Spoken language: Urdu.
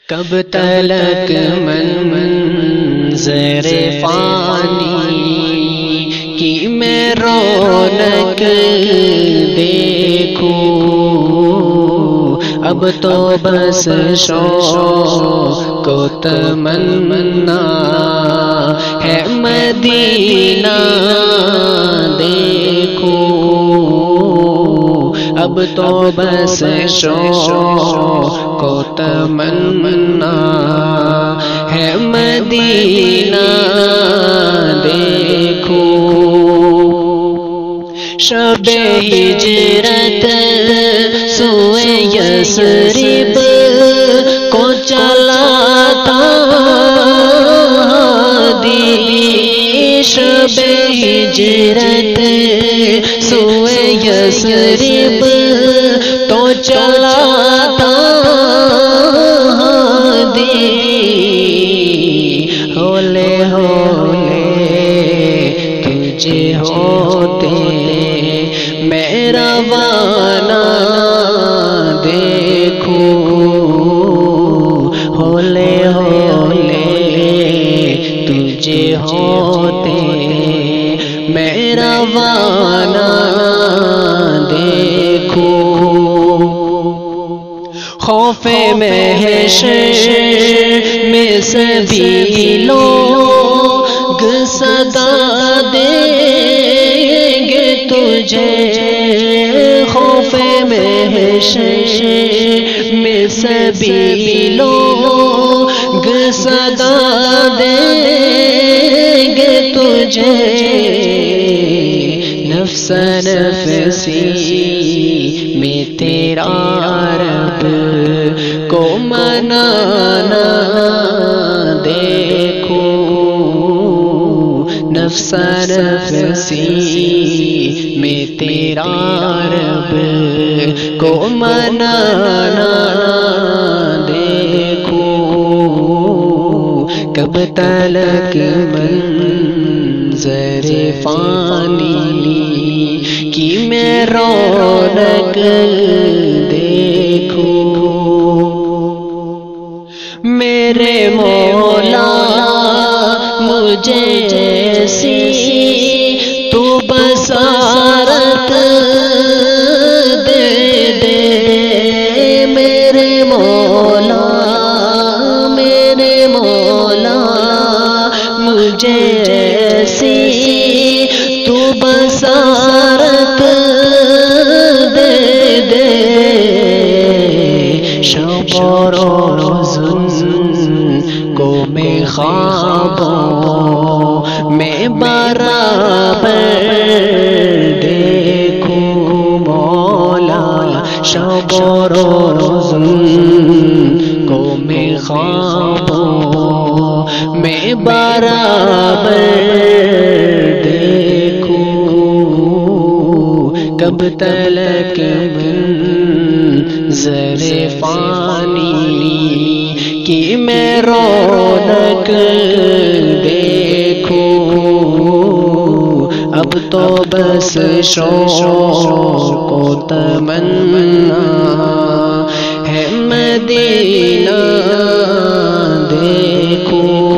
کب تلک منظر فانی کی میں رونق دیکھوں، اب تو بس شوق و تمنا ہے مدینہ دیکھوں، اب تو بس شوق و تمنا ہے مدینہ دیکھوں۔ شب ہجرت سوئے یثرب کو چلا تھا دی، شب ہجرت سوئے یثرب تو چلا تھا دی، ہولے ہولے تجھے ہوتے میں روانہ دیکھوں، ہولے ہولے تجھے ہوتے میں روانہ دیکھوں۔ خوف محشر میں سبھی لوگ صدا دیں گے تجھے، خوف محشر میں سبھی لوگ صدا دیں گے تجھے، نفس نفسی میں تیرا رب کو منانا دیکھوں، نفس نفسی میں تیرا رب کو منانا دیکھوں، کب تلک منظر فانی کی میں رونق دیکھوں، میرے مولا مجھے جیسی تو بصارت دے دے، میرے مولا مجھے جیسی تو بصارت دے دے، شب و روز کو میں خوابوں میں برابر دیکھوں مولا، شب و روز کو میں خوابوں میں برابر دیکھوں، کب تلک منظر فانی کی میں رونق دیکھوں، اب تو بس شوق و تمنا ہے مدینہ دیکھوں۔